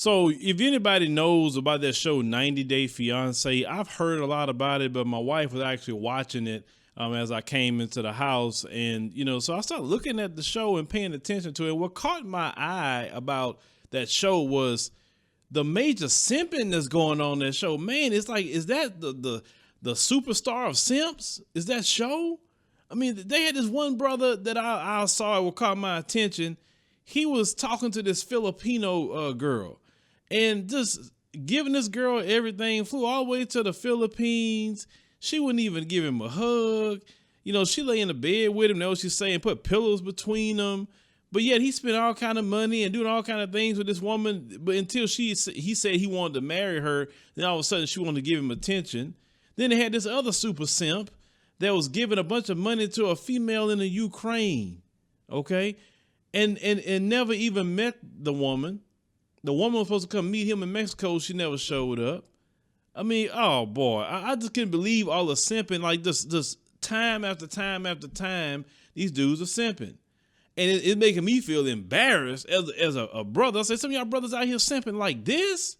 So if anybody knows about that show 90 Day Fiance, I've heard a lot about it, but my wife was actually watching it as I came into the house. And, so I started looking at the show and paying attention to it. What caught my eye about that show was the major simping that's going on in that show. Man, it's like, is that the superstar of simps? Is that show? I mean, they had this one brother that I saw what caught my attention. He was talking to this Filipino girl and just giving this girl everything, flew all the way to the Philippines. She wouldn't even give him a hug. She lay in the bed with him. That's what she's saying, put pillows between them. But yet he spent all kind of money and doing all kind of things with this woman. But until he said he wanted to marry her, then all of a sudden she wanted to give him attention. Then they had this other super simp that was giving a bunch of money to a female in the Ukraine. Okay. And never even met the woman. The woman was supposed to come meet him in Mexico. She never showed up. I mean, oh boy, I just couldn't believe all the simping. Like just time after time after time, these dudes are simping. And it's making me feel embarrassed as a brother. I said, some of y'all brothers out here simping like this.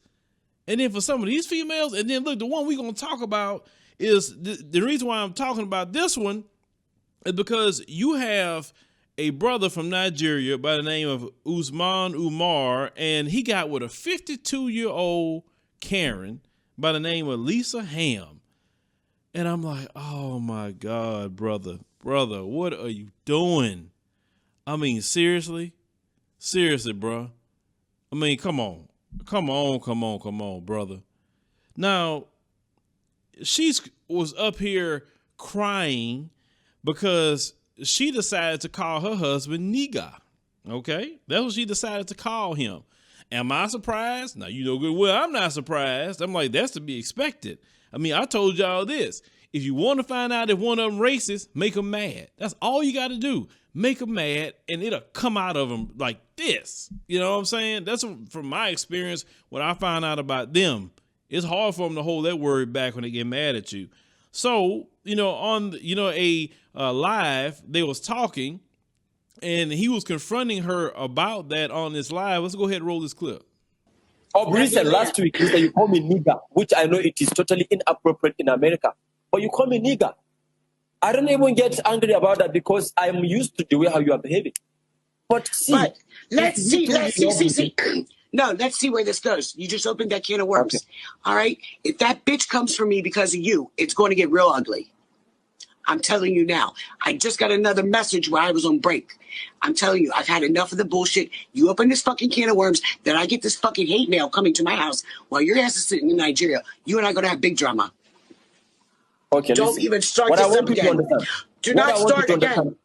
And then for some of these females, and then look, the one we're going to talk about is the reason why I'm talking about this one is because you have a brother from Nigeria by the name of Usman Umar, and he got with a 52-year-old Karen by the name of Lisa Hamme. And I'm like, oh my God, brother, what are you doing? I mean, seriously, bro. I mean, come on, brother. Now, she was up here crying because she decided to call her husband Neega. Okay, that's what she decided to call him. Am I surprised? Now, you know good well I'm not surprised. I'm like, that's to be expected. I mean, I told y'all this. If you want to find out if one of them racist, make them mad. That's all you got to do. Make them mad, and it'll come out of them like this. You know what I'm saying? That's from my experience. When I find out about them, it's hard for them to hold that word back when they get mad at you. So, on a live, they was talking, and he was confronting her about that on this live. Let's go ahead and roll this clip. Oh, listen, last week you call me nigga, which I know it is totally inappropriate in America. But you call me nigga. I don't even get angry about that because I'm used to the way how you are behaving. But see, let's see. No, let's see where this goes. You just opened that can of worms. Okay. All right? If that bitch comes for me because of you, it's going to get real ugly. I'm telling you now. I just got another message where I was on break. I'm telling you, I've had enough of the bullshit. You open this fucking can of worms, then I get this fucking hate mail coming to my house while your ass is sitting in Nigeria. You and I are going to have big drama. Okay, don't even start this up again. Do not start again.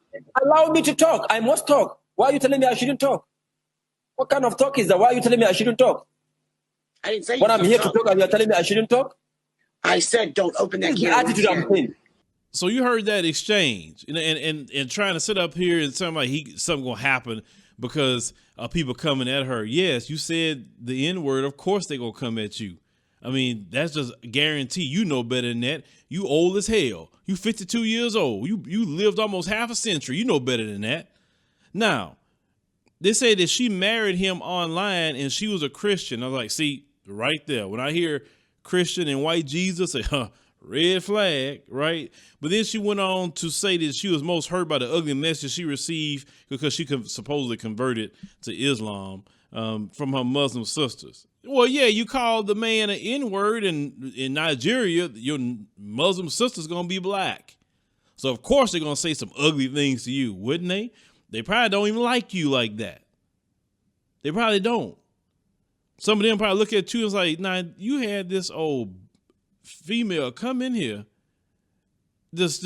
Allow me to talk. I must talk. Why are you telling me I shouldn't talk? What kind of talk is that? Why are you telling me I shouldn't talk? I didn't say when I'm here to talk and you're telling me I shouldn't talk? I said don't open that can of worms. So you heard that exchange, and trying to sit up here and sound like something gonna happen because people coming at her. Yes, you said the N-word. Of course they gonna come at you. I mean, that's just a guarantee. You know better than that. You old as hell. You 52 years old. You lived almost half a century. You know better than that. Now, they say that she married him online and she was a Christian. I was like, see, right there. When I hear Christian and white Jesus, red flag, right? But then she went on to say that she was most hurt by the ugly message she received because she supposedly converted to Islam from her Muslim sisters. Well, yeah, you called the man an N-word, and in Nigeria, your Muslim sister's going to be black. So, of course, they're going to say some ugly things to you, wouldn't they? They probably don't even like you like that. They probably don't. Some of them probably look at you and like, nah, you had this old female come in here just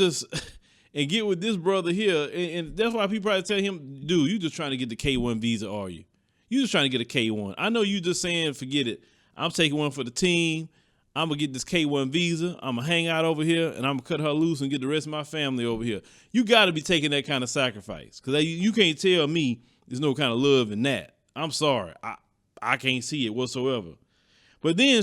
and get with this brother here. And that's why people probably tell him, dude, you just trying to get the K1 visa, are you? You just trying to get a K1. I know you just saying, forget it. I'm taking one for the team. I'm going to get this K1 visa. I'm going to hang out over here, and I'm going to cut her loose and get the rest of my family over here. You got to be taking that kind of sacrifice because you can't tell me there's no kind of love in that. I'm sorry. I can't see it whatsoever. But then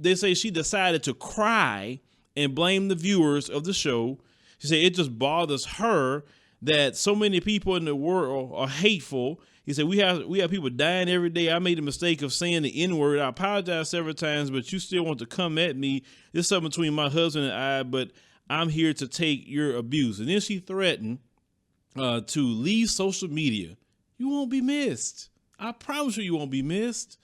they say she decided to cry and blame the viewers of the show. She said it just bothers her that so many people in the world are hateful. He said, we have people dying every day. I made the mistake of saying the N-word. I apologize several times, but you still want to come at me. There's something between my husband and I, but I'm here to take your abuse. And then she threatened to leave social media. You won't be missed. I promise you won't be missed.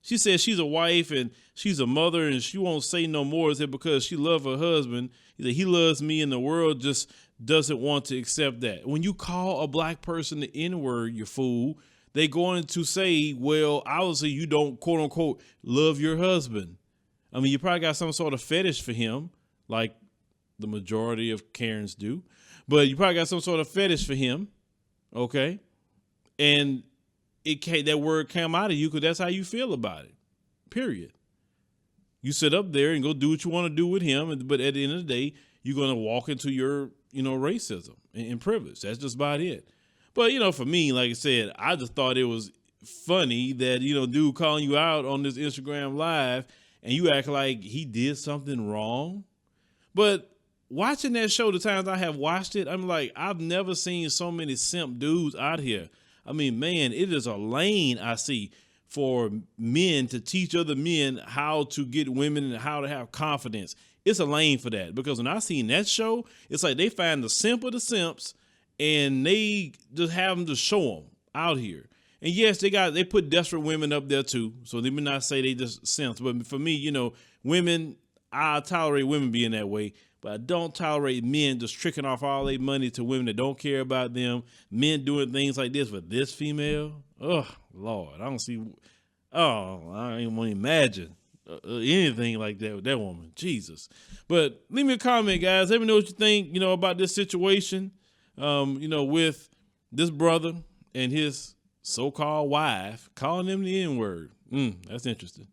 She said she's a wife and she's a mother and she won't say no more. Is it because she loves her husband? He said he loves me and the world just doesn't want to accept that. When you call a black person the N-word, you fool, they're going to say, well, obviously you don't, quote unquote, love your husband. I mean, you probably got some sort of fetish for him, like the majority of Karens do, but you probably got some sort of fetish for him. Okay. And that word came out of you because that's how you feel about it, period. You sit up there and go do what you want to do with him. But at the end of the day, you're going to walk into your, racism and privilege. That's just about it. But, for me, like I said, I just thought it was funny that, dude calling you out on this Instagram live and you act like he did something wrong. But watching that show, the times I have watched it, I'm like, I've never seen so many simp dudes out here. I mean, man, it is a lane I see for men to teach other men how to get women and how to have confidence. It's a lane for that, because when I seen that show, it's like they find the simp of the simps and they just have them to show them out here. And yes, they put desperate women up there too. So they may not say they just simps, but for me, women, I tolerate women being that way, but I don't tolerate men just tricking off all their money to women that don't care about them. Men doing things like this with this female. Oh, Lord, I don't see. Oh, I don't even want to imagine anything like that with that woman. Jesus. But leave me a comment, guys. Let me know what you think, about this situation, with this brother and his so-called wife calling them the N-word. That's interesting.